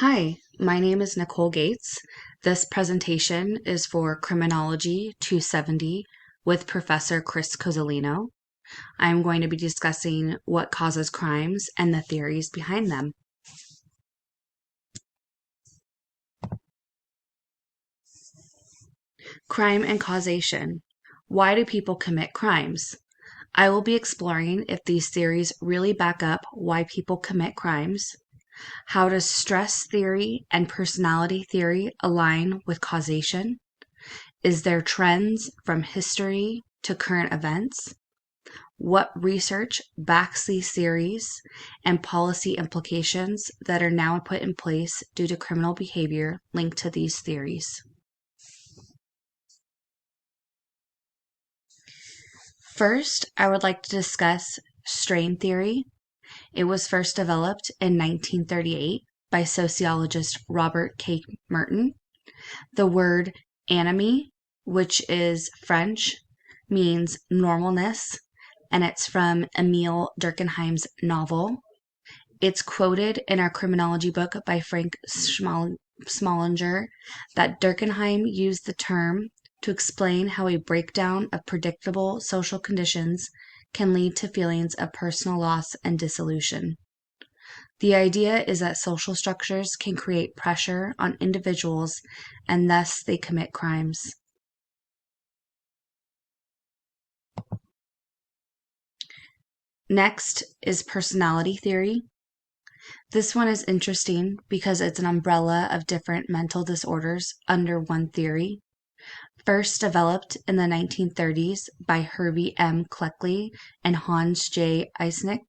Hi, my name is Nicole Gates. This presentation is for Criminology 270 with Professor Chris Cozzolino. I'm going to be discussing what causes crimes and the theories behind them. Crime and causation. Why do people commit crimes? I will be exploring if these theories really back up why people commit crimes. How does stress theory and personality theory align with causation? Is there trends from history to current events? What research backs these theories and policy implications that are now put in place due to criminal behavior linked to these theories? First, I would like to discuss strain theory. It was first developed in 1938 by sociologist Robert K. Merton. The word anomie, which is French, means normalness, and it's from Emile Durkheim's novel. It's quoted in our criminology book by Frank Smallinger that Durkheim used the term to explain how a breakdown of predictable social conditions can lead to feelings of personal loss and dissolution. The idea is that social structures can create pressure on individuals and thus they commit crimes. Next is personality theory. This one is interesting because it's an umbrella of different mental disorders under one theory. First developed in the 1930s by Hervey M. Cleckley and Hans J. Eysenck,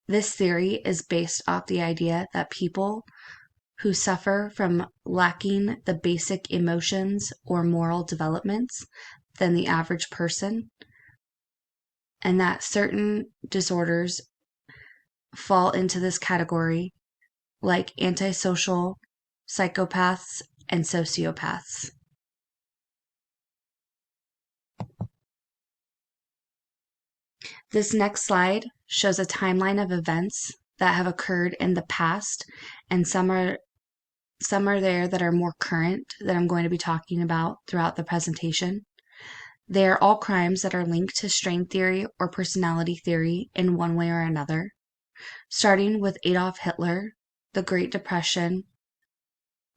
this theory is based off the idea that people who suffer from lacking the basic emotions or moral developments than the average person, and that certain disorders fall into this category, like antisocial, psychopaths, and sociopaths. This next slide shows a timeline of events that have occurred in the past, and some are there that are more current that I'm going to be talking about throughout the presentation. They are all crimes that are linked to strain theory or personality theory in one way or another, starting with Adolf Hitler, the Great Depression,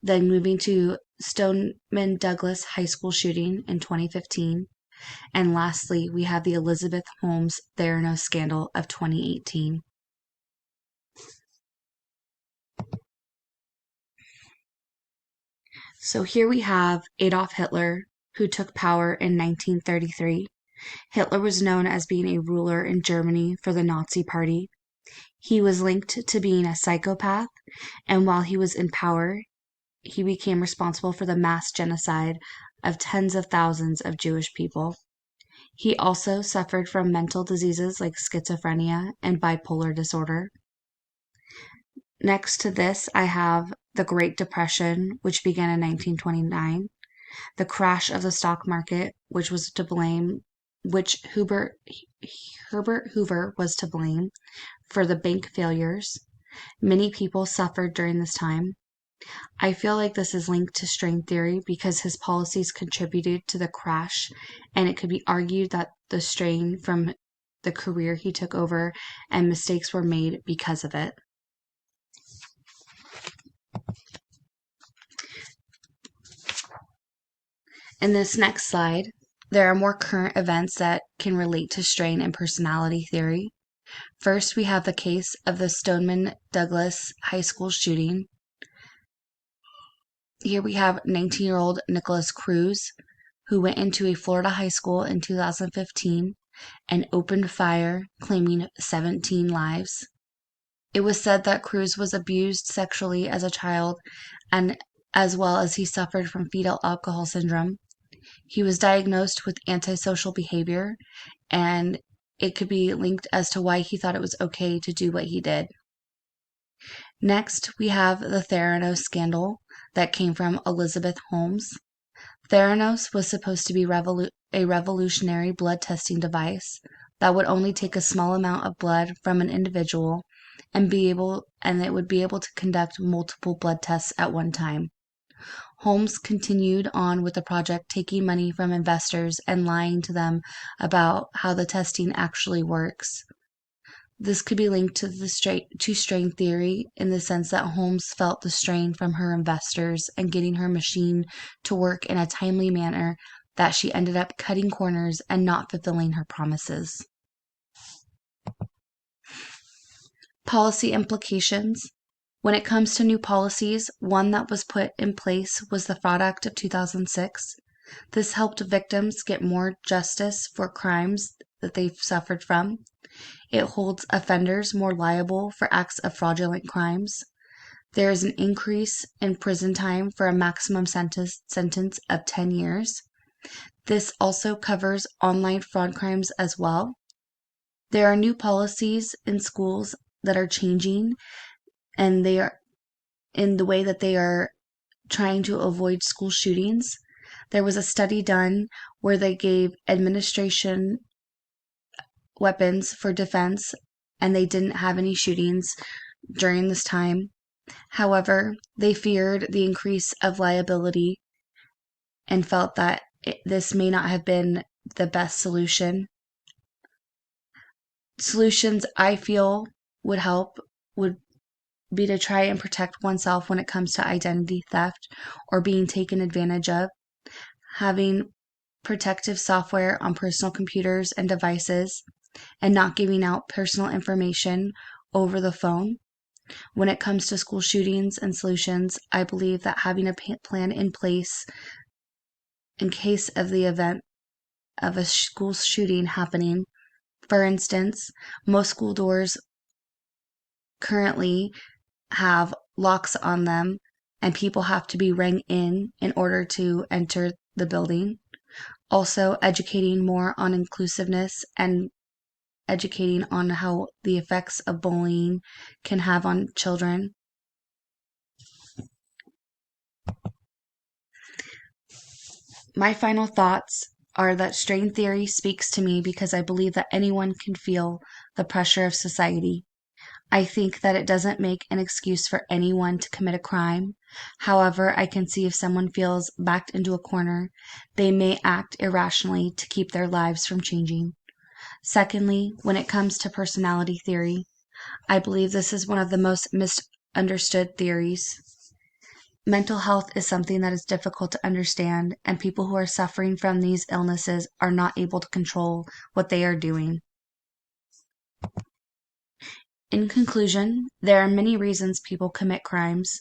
then moving to Stoneman Douglas High School shooting in 2015, and lastly, we have the Elizabeth Holmes Theranos scandal of 2018. So here we have Adolf Hitler, who took power in 1933. Hitler was known as being a ruler in Germany for the Nazi Party. He was linked to being a psychopath, and while he was in power, he became responsible for the mass genocide of tens of thousands of Jewish people. He also suffered from mental diseases like schizophrenia and bipolar disorder. Next to this, I have the Great Depression, which began in 1929, the crash of the stock market, which Herbert Hoover was to blame for the bank failures. Many people suffered during this time. I feel like this is linked to strain theory because his policies contributed to the crash, and it could be argued that the strain from the career he took over and mistakes were made because of it. In this next slide, there are more current events that can relate to strain and personality theory. First, we have the case of the Stoneman Douglas High School shooting. Here we have 19-year-old Nikolas Cruz, who went into a Florida high school in 2015 and opened fire, claiming 17 lives. It was said that Cruz was abused sexually as a child, and as well as he suffered from fetal alcohol syndrome. He was diagnosed with antisocial behavior, and it could be linked as to why he thought it was okay to do what he did. Next, we have the Theranos scandal that came from Elizabeth Holmes. Theranos was supposed to be a revolutionary blood testing device that would only take a small amount of blood from an individual and it would be able to conduct multiple blood tests at one time. Holmes continued on with the project, taking money from investors and lying to them about how the testing actually works. This could be linked to strain theory in the sense that Holmes felt the strain from her investors and getting her machine to work in a timely manner that she ended up cutting corners and not fulfilling her promises. Policy implications. When it comes to new policies, one that was put in place was the Fraud Act of 2006. This helped victims get more justice for crimes that they've suffered from. It holds offenders more liable for acts of fraudulent crimes. There is an increase in prison time for a maximum sentence of 10 years. This also covers online fraud crimes as well. There are new policies in schools that are changing, and they are in the way that they are trying to avoid school shootings. There was a study done where they gave administration weapons for defense, and they didn't have any shootings during this time. However, they feared the increase of liability and felt that this may not have been the best solution. Solutions I feel would help would be to try and protect oneself when it comes to identity theft or being taken advantage of. Having protective software on personal computers and devices, and not giving out personal information over the phone. When it comes to school shootings and solutions, I believe that having a plan in place in case of the event of a school shooting happening. For instance, most school doors currently have locks on them, and people have to be rang in order to enter the building. Also, educating more on inclusiveness and educating on how the effects of bullying can have on children. My final thoughts are that strain theory speaks to me because I believe that anyone can feel the pressure of society. I think that it doesn't make an excuse for anyone to commit a crime. However, I can see if someone feels backed into a corner, they may act irrationally to keep their lives from changing. Secondly, when it comes to personality theory, I believe this is one of the most misunderstood theories. Mental health is something that is difficult to understand, and people who are suffering from these illnesses are not able to control what they are doing. In conclusion, there are many reasons people commit crimes.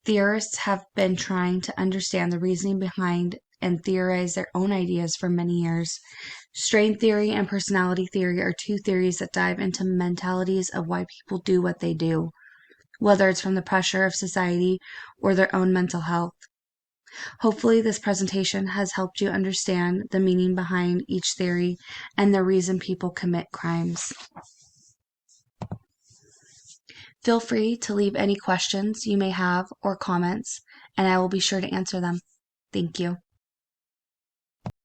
Theorists have been trying to understand the reasoning behind and theorize their own ideas for many years. Strain theory and personality theory are two theories that dive into mentalities of why people do what they do, whether it's from the pressure of society or their own mental health. Hopefully, this presentation has helped you understand the meaning behind each theory and the reason people commit crimes. Feel free to leave any questions you may have or comments, and I will be sure to answer them. Thank you.